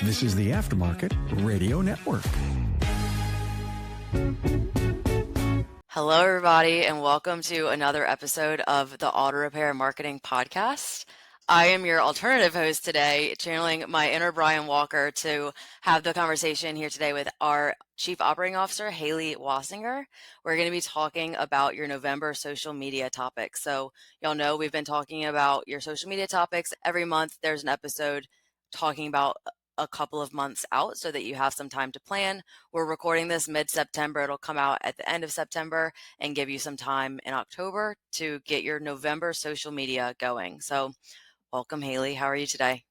This is the Aftermarket Radio Network. Hello, everybody, and welcome to another episode of the Auto Repair Marketing Podcast. I am your alternative host today, channeling my inner Brian Walker to have the conversation here today with our Chief Operating Officer, Haley Wassinger. We're going to be talking about your November social media topics. So y'all know we've been talking about your social media topics. Every month there's an episode talking about a couple of months out so that you have some time to plan. We're recording this mid-September. It'll come out at the end of September and give you some time in October to get your November social media going. So welcome, Haley. How are you today?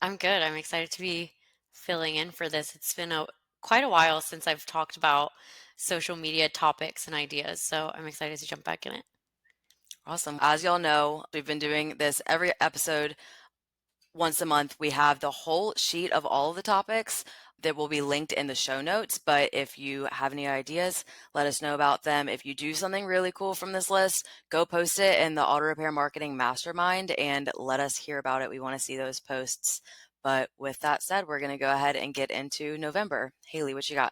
I'm good. I'm excited to be filling in for this. It's been quite a while since I've talked about social media topics and ideas, so I'm excited to jump back in it. Awesome. As y'all know, we've been doing this every episode once a month. We have the whole sheet of all of the topics that will be linked in the show notes. But if you have any ideas, let us know about them. If you do something really cool from this list, go post it in the Auto Repair Marketing Mastermind and let us hear about it. We want to see those posts. But with that said, we're going to go ahead and get into November. Haley, what you got?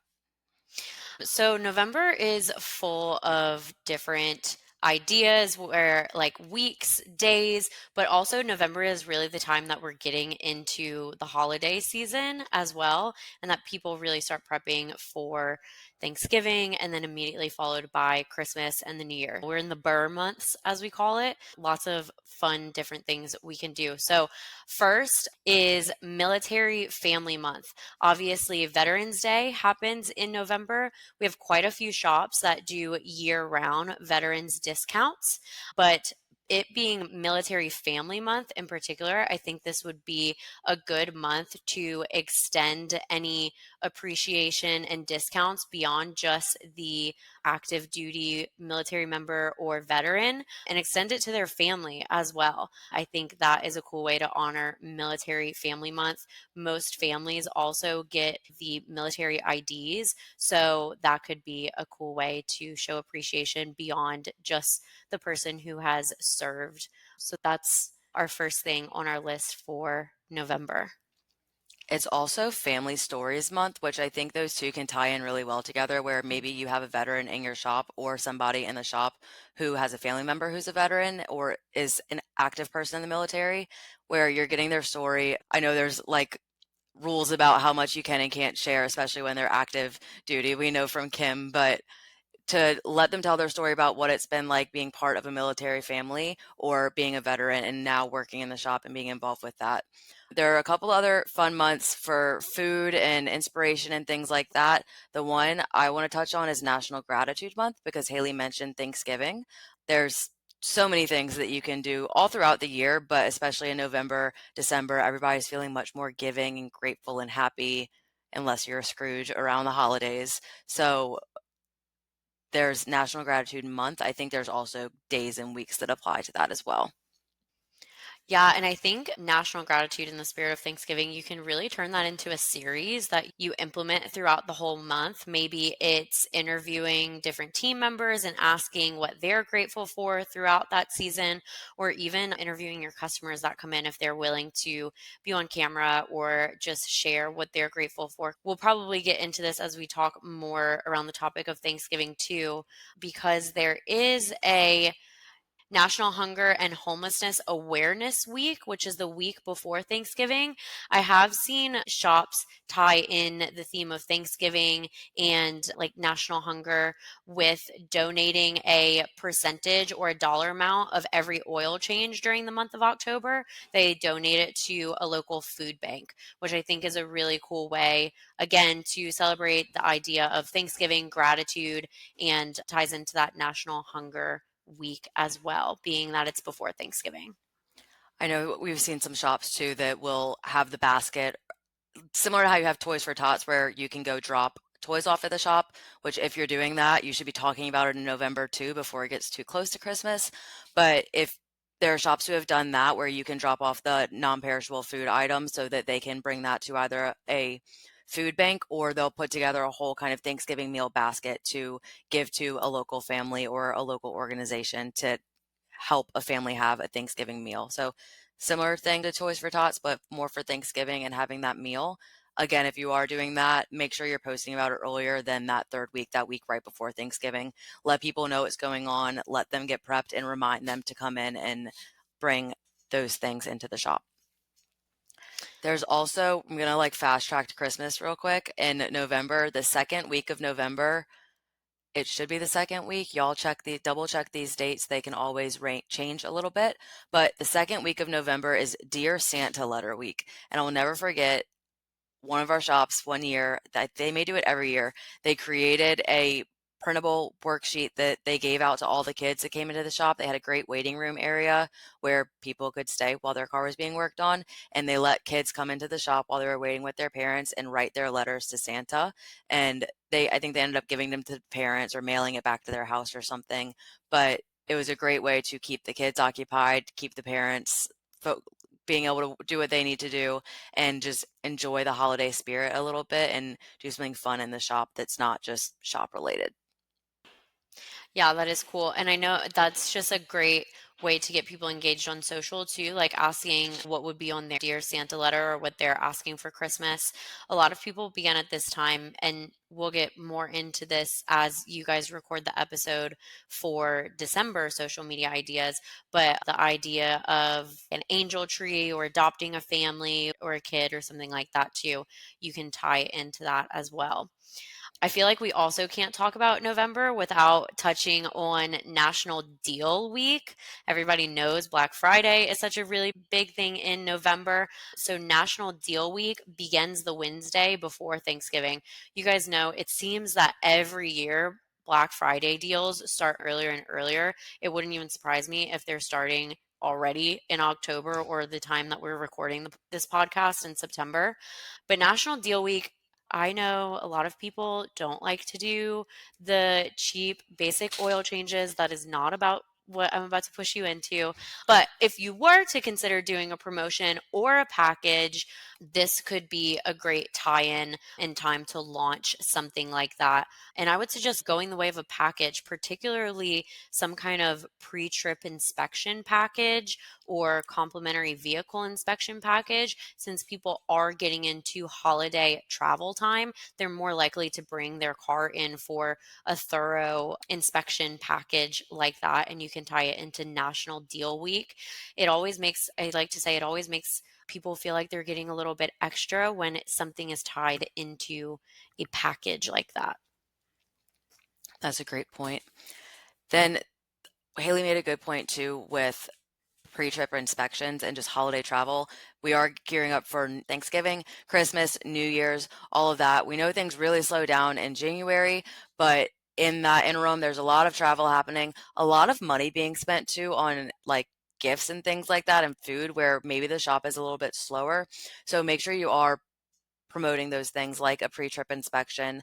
So November is full of different ideas where like weeks, days, but also November is really the time that we're getting into the holiday season as well, and that people really start prepping for Thanksgiving and then immediately followed by Christmas and the New Year. We're in the Burr months, as we call it. Lots of fun, different things we can do. So first is Military Family Month. Obviously, Veterans Day happens in November. We have quite a few shops that do year-round veterans discounts, but it being Military Family Month in particular, I think this would be a good month to extend any appreciation and discounts beyond just the active duty military member or veteran and extend it to their family as well. I think that is a cool way to honor Military Family Month. Most families also get the military IDs, so that could be a cool way to show appreciation beyond just the person who has served. So that's our first thing on our list for November. It's also Family Stories Month, which I think those two can tie in really well together, where maybe you have a veteran in your shop or somebody in the shop who has a family member who's a veteran or is an active person in the military, where you're getting their story. I know there's like rules about how much you can and can't share, especially when they're active duty. We know from Kim, but to let them tell their story about what it's been like being part of a military family or being a veteran and now working in the shop and being involved with that. There are a couple other fun months for food and inspiration and things like that. The one I want to touch on is National Gratitude Month because Haley mentioned Thanksgiving. There's so many things that you can do all throughout the year, but especially in November, December, everybody's feeling much more giving and grateful and happy, unless you're a Scrooge around the holidays. So there's National Gratitude Month. I think there's also days and weeks that apply to that as well. Yeah, and I think National Gratitude in the spirit of Thanksgiving, you can really turn that into a series that you implement throughout the whole month. Maybe it's interviewing different team members and asking what they're grateful for throughout that season, or even interviewing your customers that come in if they're willing to be on camera or just share what they're grateful for. We'll probably get into this as we talk more around the topic of Thanksgiving too, because there is a National Hunger and Homelessness Awareness Week, which is the week before Thanksgiving. I have seen shops tie in the theme of Thanksgiving and like national hunger with donating a percentage or a dollar amount of every oil change during the month of October. They donate it to a local food bank, which I think is a really cool way, again, to celebrate the idea of Thanksgiving, gratitude, and ties into that national hunger week as well, being that it's before Thanksgiving. I know we've seen some shops too that will have the basket similar to how you have Toys for Tots where you can go drop toys off at the shop, which if you're doing that, you should be talking about it in November too before it gets too close to Christmas. But if there are shops who have done that where you can drop off the non-perishable food items so that they can bring that to either a food bank or they'll put together a whole kind of Thanksgiving meal basket to give to a local family or a local organization to help a family have a Thanksgiving meal. So similar thing to Toys for Tots, but more for Thanksgiving and having that meal. Again, if you are doing that, make sure you're posting about it earlier than that third week, that week right before Thanksgiving. Let people know what's going on, let them get prepped, and remind them to come in and bring those things into the shop. There's also, I'm gonna like fast track to Christmas real quick. In November, the second week of November, it should be the second week. Y'all double check these dates. They can always change a little bit. But the second week of November is Dear Santa Letter Week. And I'll never forget one of our shops one year, that they may do it every year. They created a printable worksheet that they gave out to all the kids that came into the shop. They had a great waiting room area where people could stay while their car was being worked on, and they let kids come into the shop while they were waiting with their parents and write their letters to Santa. And I think they ended up giving them to parents or mailing it back to their house or something. But it was a great way to keep the kids occupied, keep the parents being able to do what they need to do, and just enjoy the holiday spirit a little bit and do something fun in the shop that's not just shop related. Yeah, that is cool. And I know that's just a great way to get people engaged on social too, like asking what would be on their Dear Santa letter or what they're asking for Christmas. A lot of people begin at this time, and we'll get more into this as you guys record the episode for December social media ideas. But the idea of an angel tree or adopting a family or a kid or something like that too, you can tie into that as well. I feel like we also can't talk about November without touching on National Deal Week. Everybody knows Black Friday is such a really big thing in November. So, National Deal Week begins the Wednesday before Thanksgiving. You guys know it seems that every year Black Friday deals start earlier and earlier. It wouldn't even surprise me if they're starting already in October or the time that we're recording this podcast in September. But National Deal Week, I know a lot of people don't like to do the cheap basic oil changes. That is not about what I'm about to push you into. But if you were to consider doing a promotion or a package, this could be a great tie in time to launch something like that. And I would suggest going the way of a package, particularly some kind of pre trip inspection package or complimentary vehicle inspection package. Since people are getting into holiday travel time, they're more likely to bring their car in for a thorough inspection package like that. And you can tie it into National Deal Week. I like to say, it always makes people feel like they're getting a little bit extra when something is tied into a package like that. That's a great point. Then Haley made a good point too with pre-trip inspections and just holiday travel. We are gearing up for Thanksgiving, Christmas, New Year's, all of that. We know things really slow down in January, but in that interim, there's a lot of travel happening, a lot of money being spent too on like gifts and things like that and food where maybe the shop is a little bit slower. So make sure you are promoting those things like a pre-trip inspection.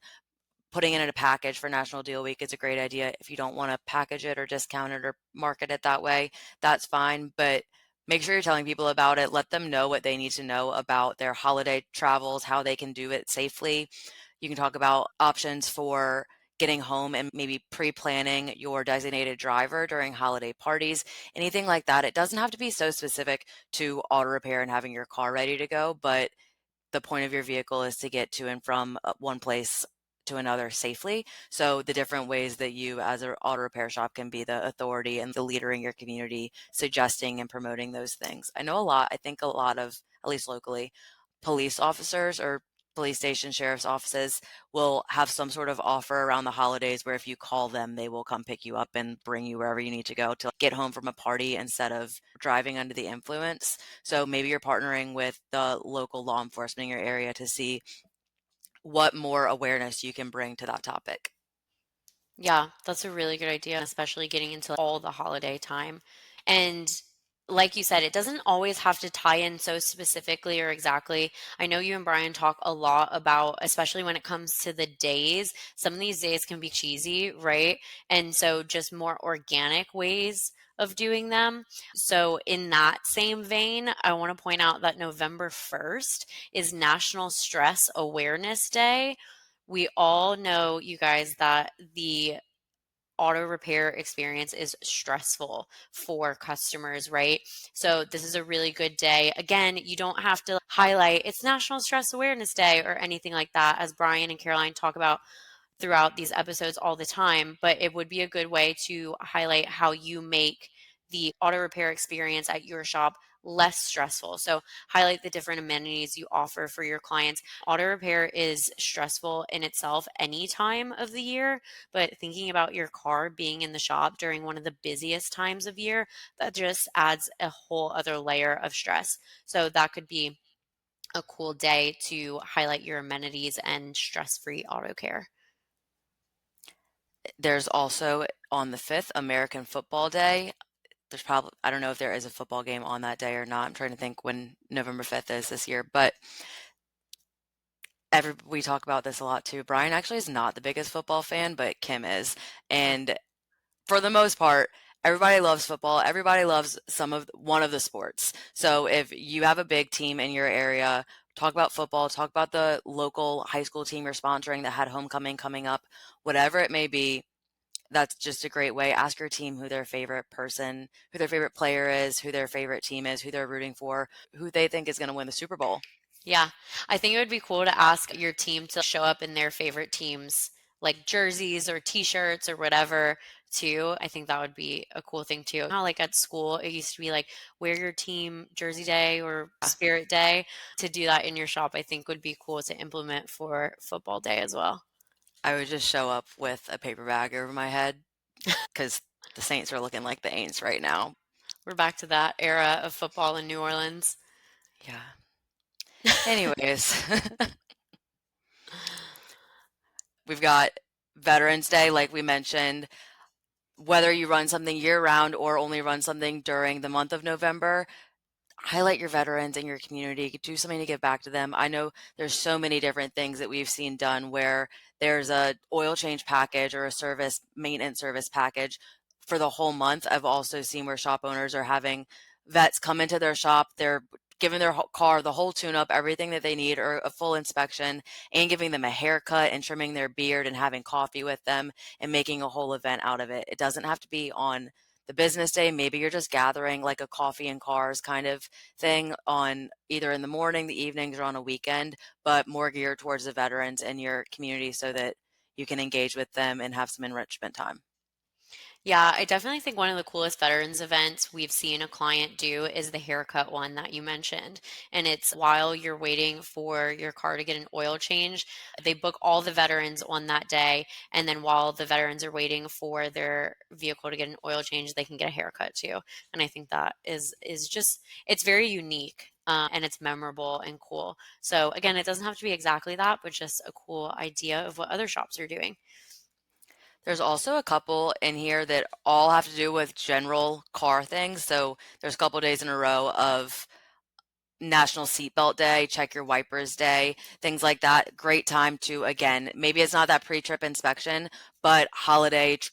Putting it in a package for National Deal Week is a great idea. If you don't want to package it or discount it or market it that way, that's fine. But make sure you're telling people about it. Let them know what they need to know about their holiday travels, how they can do it safely. You can talk about options for getting home and maybe pre-planning your designated driver during holiday parties, anything like that. It doesn't have to be so specific to auto repair and having your car ready to go, but the point of your vehicle is to get to and from one place to another safely. So the different ways that you as an auto repair shop can be the authority and the leader in your community, suggesting and promoting those things. I think a lot of, at least locally, police officers or police station sheriff's offices will have some sort of offer around the holidays where if you call them, they will come pick you up and bring you wherever you need to go to get home from a party instead of driving under the influence. So maybe you're partnering with the local law enforcement in your area to see what more awareness you can bring to that topic. Yeah, that's a really good idea, especially getting into all the holiday time. And like you said, it doesn't always have to tie in so specifically or exactly. I know you and Brian talk a lot about, especially when it comes to the days, some of these days can be cheesy, right? And so just more organic ways of doing them. So, in that same vein, I want to point out that November 1st is National Stress Awareness Day. We all know, you guys, that the auto repair experience is stressful for customers, right? So this is a really good day. Again, you don't have to highlight it's National Stress Awareness Day or anything like that, as Brian and Caroline talk about throughout these episodes all the time, but it would be a good way to highlight how you make the auto repair experience at your shop less stressful. So, highlight the different amenities you offer for your clients. Auto repair is stressful in itself any time of the year, but thinking about your car being in the shop during one of the busiest times of year, that just adds a whole other layer of stress. So, that could be a cool day to highlight your amenities and stress free auto care. There's also on the 5th, American Football Day. There's probably, I don't know if there is a football game on that day or not. I'm trying to think when November 5th is this year, but we talk about this a lot too. Brian actually is not the biggest football fan, but Kim is. And for the most part, everybody loves football. Everybody loves one of the sports. So if you have a big team in your area, talk about football, talk about the local high school team you're sponsoring that had homecoming coming up, whatever it may be. That's just a great way. Ask your team who their favorite person, who their favorite player is, who their favorite team is, who they're rooting for, who they think is going to win the Super Bowl. Yeah, I think it would be cool to ask your team to show up in their favorite teams, like jerseys or t-shirts or whatever, too. I think that would be a cool thing too. How like at school, it used to be like wear your team jersey day or spirit day. To do that in your shop, I think would be cool to implement for football day as well. I would just show up with a paper bag over my head because the Saints are looking like the Aints right now. We're back to that era of football in New Orleans. Yeah. Anyways, we've got Veterans Day, like we mentioned. Whether you run something year round or only run something during the month of November, highlight your veterans in your community, do something to give back to them. I know there's so many different things that we've seen done where there's a oil change package or a service maintenance service package for the whole month. I've also seen where shop owners are having vets come into their shop. They're giving their car the whole tune up, everything that they need, or a full inspection, and giving them a haircut and trimming their beard and having coffee with them and making a whole event out of it. It doesn't have to be on the business day. Maybe you're just gathering like a coffee and cars kind of thing on either in the morning, the evenings, or on a weekend, but more geared towards the veterans in your community so that you can engage with them and have some enrichment time. Yeah, I definitely think one of the coolest veterans events we've seen a client do is the haircut one that you mentioned. And it's while you're waiting for your car to get an oil change, they book all the veterans on that day. And then while the veterans are waiting for their vehicle to get an oil change, they can get a haircut too. And I think that is just it's very unique. And it's memorable and cool. So again, it doesn't have to be exactly that, but just a cool idea of what other shops are doing. There's also a couple in here that all have to do with general car things. So there's a couple days in a row of National Seatbelt Day, Check Your Wipers Day, things like that. Great time to, again, maybe it's not that pre-trip inspection, but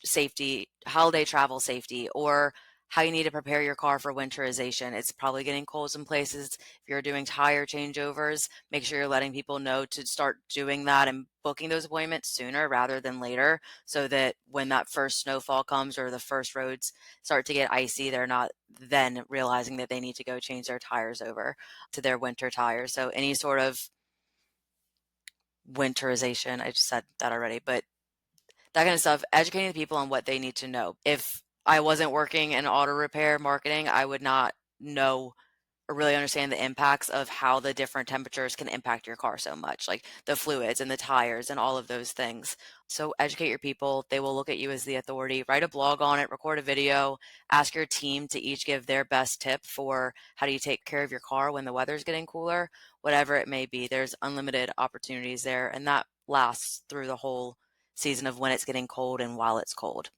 safety, holiday travel safety, or how you need to prepare your car for winterization. It's probably getting cold some places. If you're doing tire changeovers, make sure you're letting people know to start doing that and booking those appointments sooner rather than later so that when that first snowfall comes or the first roads start to get icy, they're not then realizing that they need to go change their tires over to their winter tires. So any sort of winterization, I just said that already, but that kind of stuff, educating the people on what they need to know. If I wasn't working in auto repair marketing, I would not know or really understand the impacts of how the different temperatures can impact your car so much, like the fluids and the tires and all of those things. So educate your people. They will look at you as the authority. Write a blog on it, record a video, ask your team to each give their best tip for how do you take care of your car when the weather's getting cooler, whatever it may be. There's unlimited opportunities there, and that lasts through the whole season of when it's getting cold and while it's cold.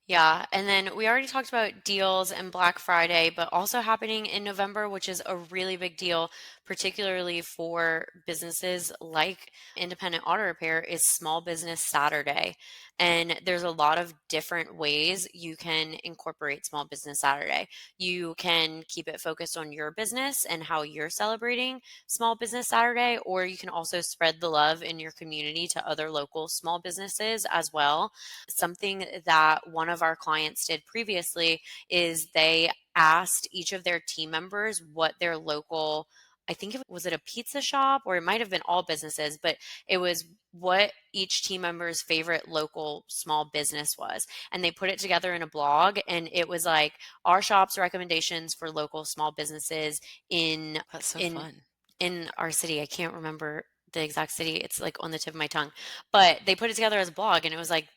Yeah, and then we already talked about deals and Black Friday, but also happening in November, which is a really big deal, particularly for businesses like Independent Auto Repair, is Small Business Saturday. And there's a lot of different ways you can incorporate Small Business Saturday. You can keep it focused on your business and how you're celebrating Small Business Saturday, or you can also spread the love in your community to other local small businesses as well. Something that one of our clients did previously is they asked each of their team members what their local, I think it was it a pizza shop, or it might have been all businesses, but it was what each team member's favorite local small business was. And they put it together in a blog, and it was like our shop's recommendations for local small businesses in That's so in fun. in our city. I can't remember the exact city. It's like on the tip of my tongue. But they put it together as a blog, and it was like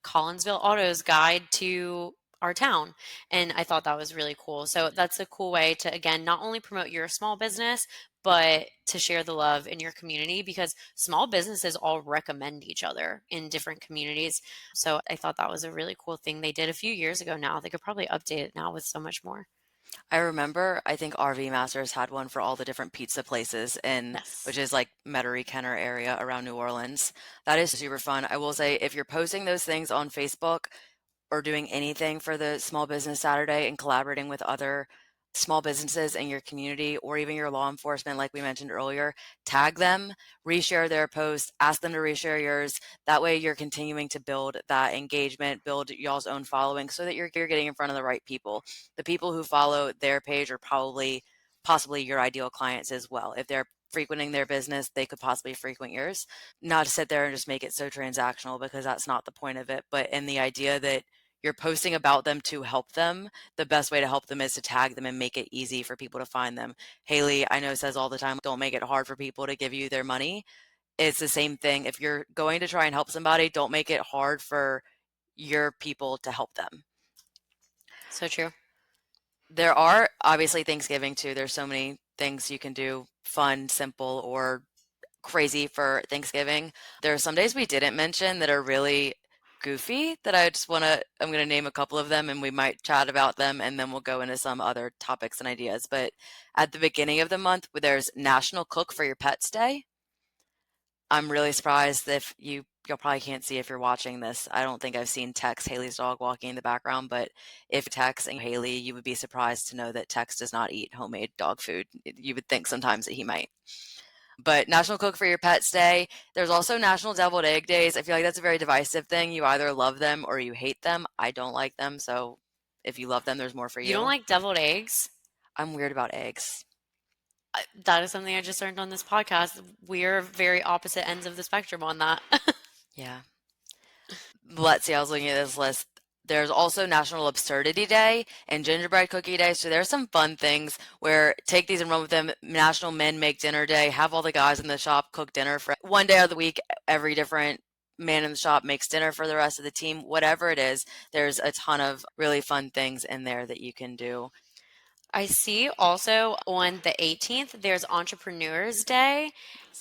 Collinsville Auto's guide to our town. And I thought that was really cool. So that's a cool way to, again, not only promote your small business, but to share the love in your community, because small businesses all recommend each other in different communities. So I thought that was a really cool thing they did a few years ago now. They could probably update it now with so much more. I remember, I think RV Masters had one for all the different pizza places which Yes. is like Metairie, Kenner area around New Orleans. That is super fun. I will say, if you're posting those things on Facebook or doing anything for the Small Business Saturday and collaborating with other small businesses in your community or even your law enforcement, like we mentioned earlier, tag them, reshare their posts, ask them to reshare yours. That way you're continuing to build that engagement, build y'all's own following so that you're getting in front of the right people. The people who follow their page are possibly your ideal clients as well. If they're frequenting their business, they could possibly frequent yours. Not to sit there and just make it so transactional, because that's not the point of it, but in the idea that you're posting about them to help them. The best way to help them is to tag them and make it easy for people to find them. Haley, I know, says all the time, don't make it hard for people to give you their money. It's the same thing. If you're going to try and help somebody, don't make it hard for your people to help them. So true. There are obviously Thanksgiving too. There's so many things you can do, fun, simple, or crazy for Thanksgiving. There are some days we didn't mention that are really goofy that I'm going to name a couple of them and we might chat about them and then we'll go into some other topics and ideas. But at the beginning of the month, there's National Cook for Your Pets Day. I'm really surprised if y'all probably can't see if you're watching this. I don't think I've seen Tex, Haley's dog, walking in the background, but if Tex and Haley, you would be surprised to know that Tex does not eat homemade dog food. You would think sometimes that he might. But National Cook for Your Pets Day. There's also National Deviled Egg Days. I feel like that's a very divisive thing. You either love them or you hate them. I don't like them, so if you love them, there's more for You don't you. like deviled eggs? I'm weird about eggs. That is something I just learned on this podcast. We're very opposite ends of the spectrum on that. Yeah. Let's see, I was looking at this list. There's also National Absurdity Day and Gingerbread Cookie Day. So there's some fun things where take these and run with them. National Men Make Dinner Day. Have all the guys in the shop cook dinner for one day of the week. Every different man in the shop makes dinner for the rest of the team. Whatever it is, there's a ton of really fun things in there that you can do. I see also on the 18th, there's Entrepreneurs Day.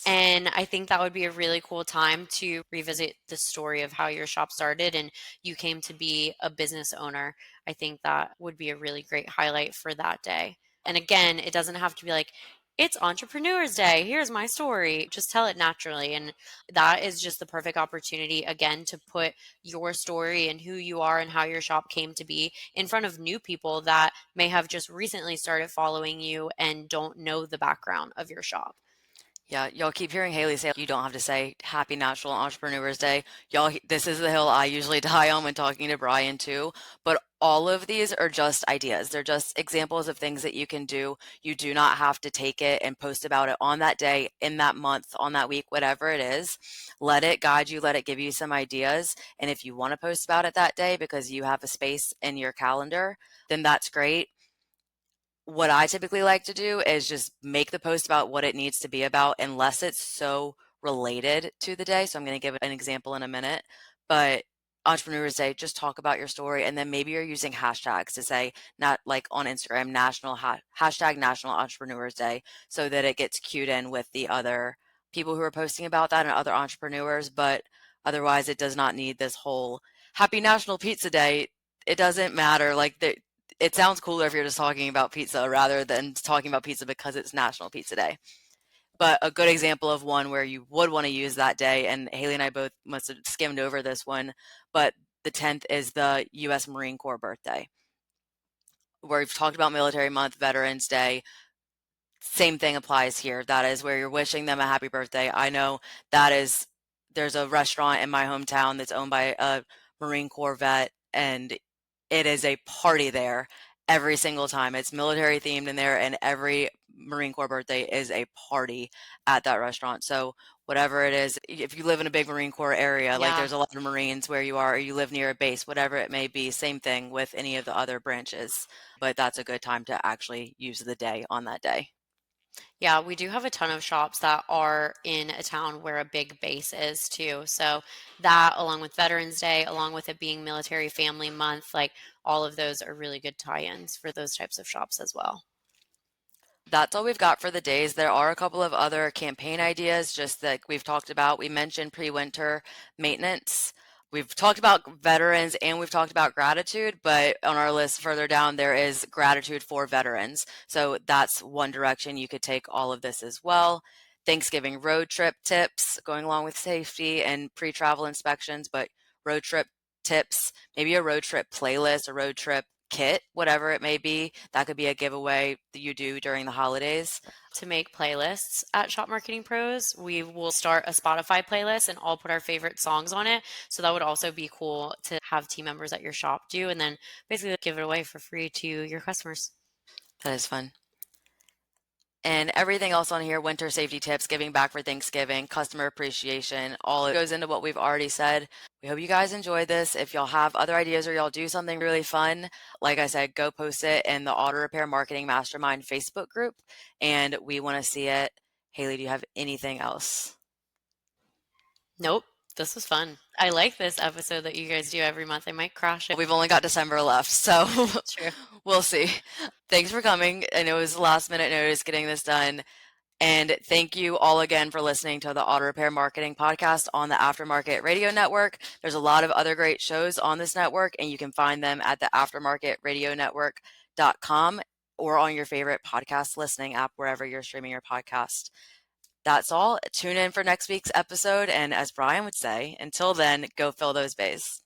And I think that would be a really cool time to revisit the story of how your shop started and you came to be a business owner. I think that would be a really great highlight for that day. And again, it doesn't have to be like, it's Entrepreneurs Day. Here's my story. Just tell it naturally. And that is just the perfect opportunity, again, to put your story and who you are and how your shop came to be in front of new people that may have just recently started following you and don't know the background of your shop. Yeah, y'all keep hearing Haley say you don't have to say Happy National Entrepreneurs Day. Y'all, this is the hill I usually die on when talking to Brian too. But all of these are just ideas. They're just examples of things that you can do. You do not have to take it and post about it on that day, in that month, on that week, whatever it is. Let it guide you, let it give you some ideas. And if you want to post about it that day because you have a space in your calendar, then that's great. What I typically like to do is just make the post about what it needs to be about, unless it's so related to the day. So I'm going to give an example in a minute. But Entrepreneurs Day, just talk about your story. And then maybe you're using hashtags to say, not like on Instagram, hashtag National Entrepreneurs Day, so that it gets cued in with the other people who are posting about that and other entrepreneurs. But otherwise, it does not need this whole Happy National Pizza Day. It doesn't matter. It sounds cooler if you're just talking about pizza rather than talking about pizza because it's National Pizza Day. But a good example of one where you would want to use that day, and Haley and I both must have skimmed over this one, but the 10th is the U.S. Marine Corps birthday, where we've talked about Military Month, Veterans Day. Same thing applies here. That is where you're wishing them a happy birthday. I know there's a restaurant in my hometown that's owned by a Marine Corps vet, and it is a party there every single time. It's military themed in there, and every Marine Corps birthday is a party at that restaurant. So whatever it is, if you live in a big Marine Corps area, like Yeah. there's a lot of Marines where you are, or you live near a base, whatever it may be, same thing with any of the other branches. But that's a good time to actually use the day on that day. Yeah, we do have a ton of shops that are in a town where a big base is too. So that, along with Veterans Day, along with it being Military Family Month, like all of those are really good tie-ins for those types of shops as well. That's all we've got for the days. There are a couple of other campaign ideas, just like we've talked about. We mentioned pre-winter maintenance. We've talked about veterans and we've talked about gratitude, but on our list further down, there is gratitude for veterans. So that's one direction you could take all of this as well. Thanksgiving road trip tips, going along with safety and pre-travel inspections, but road trip tips, maybe a road trip playlist, a road trip kit, whatever it may be. That could be a giveaway that you do during the holidays. To make playlists at Shop Marketing Pros, we will start a Spotify playlist and all put our favorite songs on it. So that would also be cool to have team members at your shop do, and then basically give it away for free to your customers. That is fun. And everything else on here, winter safety tips, giving back for Thanksgiving, customer appreciation, all it goes into what we've already said. We hope you guys enjoyed this. If y'all have other ideas or y'all do something really fun, like I said, go post it in the Auto Repair Marketing Mastermind Facebook group, and we want to see it. Haley, do you have anything else? Nope. This was fun. I like this episode that you guys do every month. I might crash it. We've only got December left, so True. we'll see. Thanks for coming. I know it was last minute notice getting this done. And thank you all again for listening to the Auto Repair Marketing Podcast on the Aftermarket Radio Network. There's a lot of other great shows on this network, and you can find them at the aftermarketradionetwork.com or on your favorite podcast listening app, wherever you're streaming your podcast. That's all. Tune in for next week's episode. And as Brian would say, until then, go fill those bays.